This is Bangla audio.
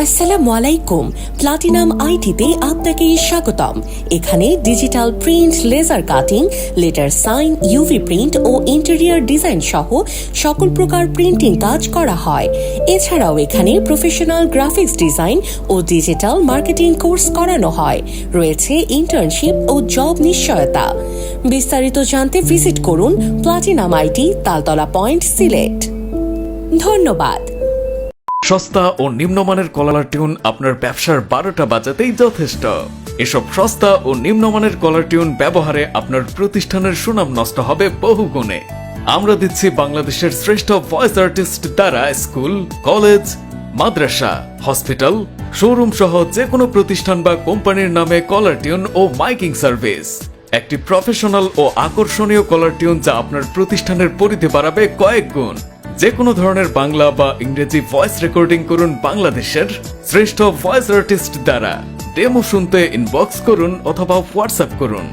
আসসালামু আলাইকুম। প্লাটিনাম আইটিতে আপনাকে স্বাগতম। এখানে digital print, laser cutting, letter sign, UV print ও ইন্টেরিয়র ডিজাইন সহ সকল প্রকার প্রিন্টিং কাজ করা হয়। এছাড়াও এখানে প্রফেশনাল গ্রাফিক্স ডিজাইন ও ডিজিটাল মার্কেটিং কোর্স করানো হয়। রয়েছে ইন্টার্নশিপ ও জব নিশ্চয়তা। বিস্তারিত জানতে ভিজিট করুন platinum IT, Taltala point, Sylhet. ধন্যবাদ। সস্তা ও নিম্নমানের কলার টিউন আপনার ব্যবসার 12টা বাজাতেই যথেষ্ট। এসব সস্তা ও নিম্নমানের কলার টিউন ব্যবহারে আপনার প্রতিষ্ঠানের সুনাম নষ্ট হবে বহুগুণে। আমরা দিচ্ছি বাংলাদেশের শ্রেষ্ঠ ভয়েস আর্টিস্ট দ্বারা স্কুল, কলেজ, মাদ্রাসা, হসপিটাল, শোরুম সহ যে কোনো প্রতিষ্ঠান বা কোম্পানির নামে কলার টিউন ও মাইকিং সার্ভিস। একটি প্রফেশনাল ও আকর্ষণীয় কলার টিউন যা আপনার প্রতিষ্ঠানের পরিধি বাড়াবে কয়েক গুণ। যে কোনো ধরনের বাংলা বা ইংরেজি ভয়েস রেকর্ডিং করুন বাংলাদেশের শ্রেষ্ঠ ভয়েস আর্টিস্ট দ্বারা। ডেমো শুনতে ইনবক্স করুন অথবা হোয়াটসঅ্যাপ করুন।